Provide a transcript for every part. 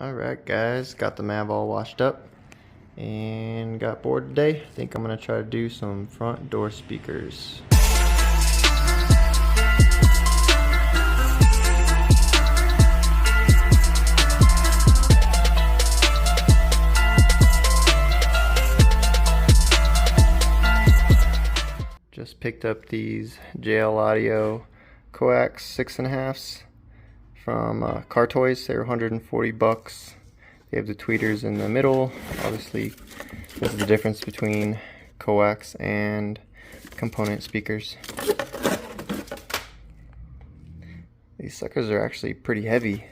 Alright guys, got the Mav all washed up and got bored today. I think I'm going to try to do some front door speakers. Just picked up these JL Audio coax 6.5s from Car Toys. They're 140 bucks. They have the tweeters in the middle. Obviously, this is the difference between coax and component speakers. These suckers are actually pretty heavy.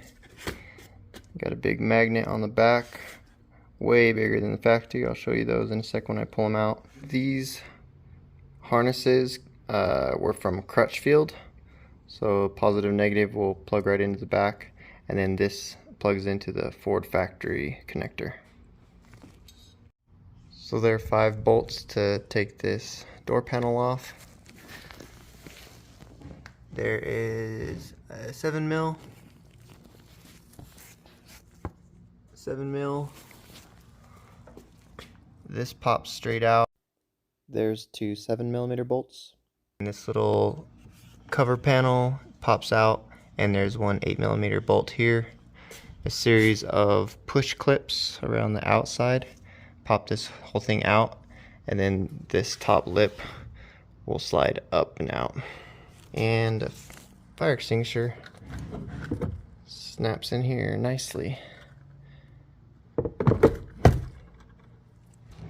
Got a big magnet on the back, way bigger than the factory. I'll show you those in a sec when I pull them out. These harnesses were from Crutchfield. So positive, negative will plug right into the back, and then this plugs into the Ford factory connector. So there are 5 bolts to take this door panel off. There is a 7mm, 7mm. This pops straight out. There's 2 7mm bolts. And this little cover panel pops out, and there's one 8mm bolt here. A series of push clips around the outside pop this whole thing out, and then this top lip will slide up and out. And a fire extinguisher snaps in here nicely.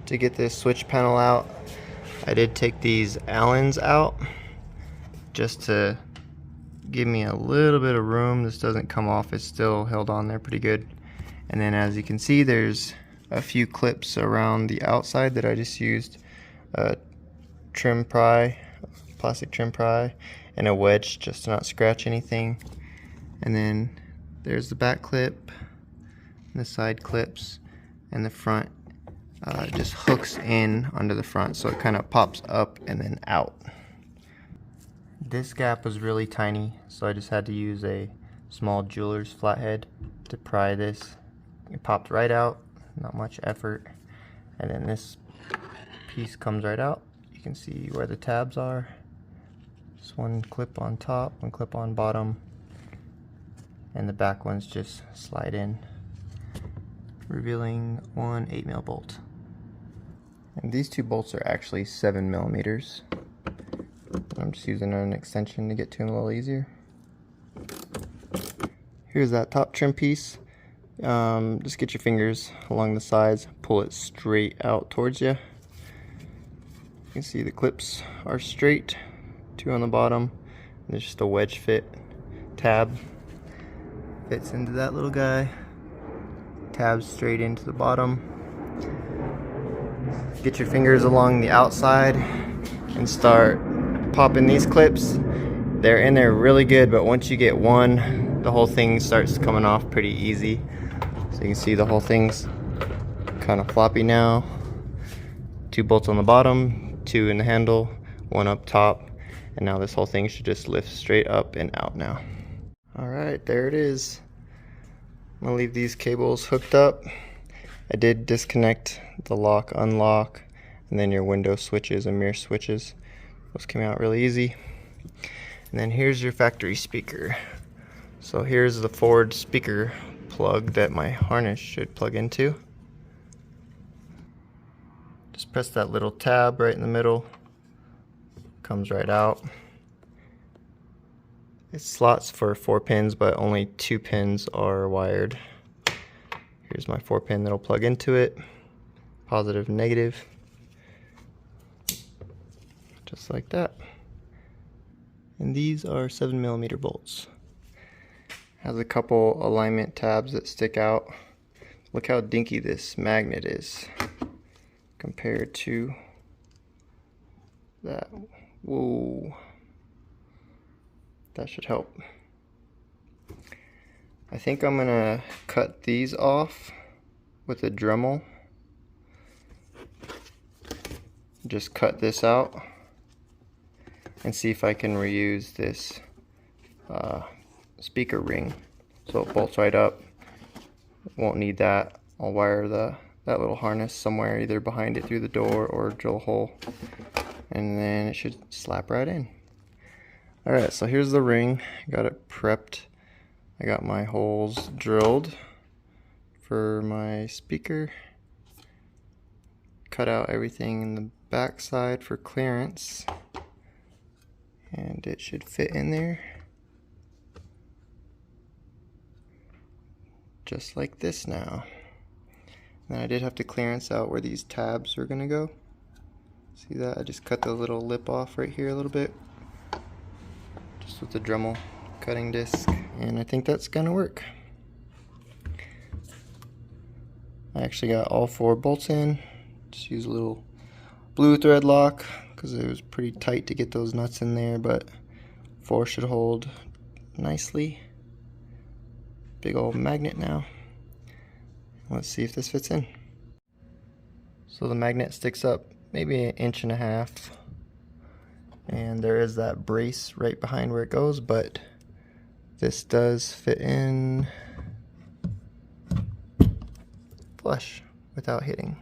To get this switch panel out, I did take these Allens out just to give me a little bit of room. This doesn't come off, it's still held on there pretty good. And then as you can see, there's a few clips around the outside that I just used a trim pry, plastic trim pry, and a wedge just to not scratch anything. And then there's the back clip, and the side clips, and the front just hooks in under the front, so it kind of pops up and then out. This gap was really tiny, so I just had to use a small jeweler's flathead to pry this. It popped right out, not much effort. And then this piece comes right out. You can see where the tabs are. Just one clip on top, one clip on bottom, and the back ones just slide in, revealing one 8mm bolt. And these 2 bolts are actually 7mm. I'm just using an extension to get to them a little easier. Here's that top trim piece. Just get your fingers along the sides, pull it straight out towards you. You can see the clips are straight, 2 on the bottom, and there's just a wedge fit tab. Fits into that little guy, tabs straight into the bottom. Get your fingers along the outside and start popping these clips. They're in there really good, but once you get one, the whole thing starts coming off pretty easy. So you can see the whole thing's kind of floppy now. 2 bolts on the bottom, 2 in the handle, 1 up top, and now this whole thing should just lift straight up and out now. Alright, there it is. I'm gonna leave these cables hooked up. I did disconnect the lock, unlock, and then your window switches and mirror switches. Those came out really easy. And then here's your factory speaker. So here's the Ford speaker plug that my harness should plug into. Just press that little tab right in the middle. Comes right out. It slots for 4 pins, but only 2 pins are wired. Here's my 4-pin that'll plug into it. Positive, negative. Just like that. And these are 7mm bolts. Has a couple alignment tabs that stick out. Look how dinky this magnet is compared to that. Whoa. That should help. I think I'm gonna cut these off with a Dremel. Just cut this out and see if I can reuse this speaker ring. So it bolts right up, won't need that. I'll wire that little harness somewhere, either behind it through the door or drill a hole, and then it should slap right in. Alright, so here's the ring. Got it prepped. I got my holes drilled for my speaker. Cut out everything in the back side for clearance, and it should fit in there just like this now. And then I did have to clearance out where these tabs are gonna go. See that? I just cut the little lip off right here a little bit, just with the Dremel cutting disc, and I think that's gonna work. I actually got all 4 bolts in. Just use a little blue thread lock because it was pretty tight to get those nuts in there, but 4 should hold nicely. Big old magnet now. Let's see if this fits in. So the magnet sticks up maybe 1.5 inches, and there is that brace right behind where it goes, but this does fit in flush without hitting.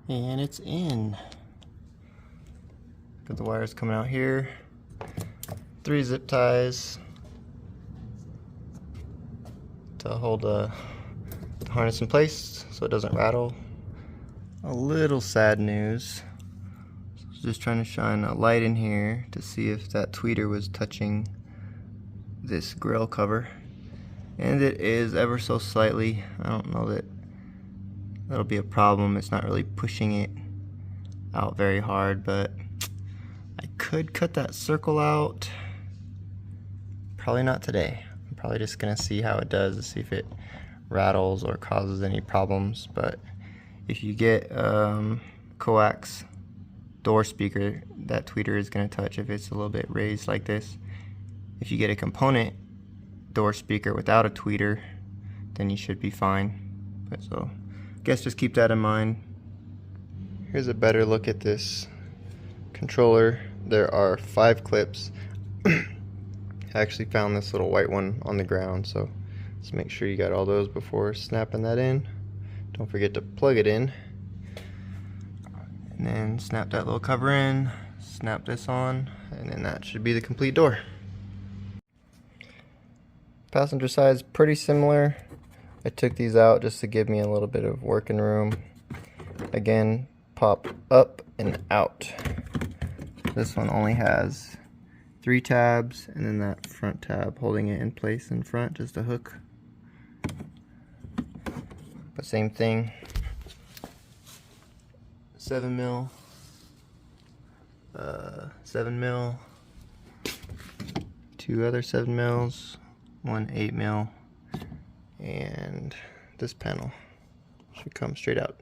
And it's in. Got the wires coming out here. 3 zip ties to hold the harness in place so it doesn't rattle. A little sad news. So I was just trying to shine a light in here to see if that tweeter was touching this grill cover. And it is ever so slightly. I don't know that that'll be a problem. It's not really pushing it out very hard, but I could cut that circle out. Probably not today. I'm probably just gonna see how it does to see if it rattles or causes any problems. But if you get coax door speaker, that tweeter is gonna touch if it's a little bit raised like this. If you get a component door speaker without a tweeter, then you should be fine. But so guess just keep that in mind. Here's a better look at this controller. There are 5 clips. I actually found this little white one on the ground, so let's make sure you got all those before snapping that in. Don't forget to plug it in, and then snap that little cover in, snap this on, and then that should be the complete door. Passenger side is pretty similar. I took these out just to give me a little bit of working room. Again, pop up and out. This one only has 3 tabs, and then that front tab holding it in place in front, just a hook. But same thing. 7 mil, 7 mil, 2 other 7 mils, 1 8 mil. And this panel should come straight out.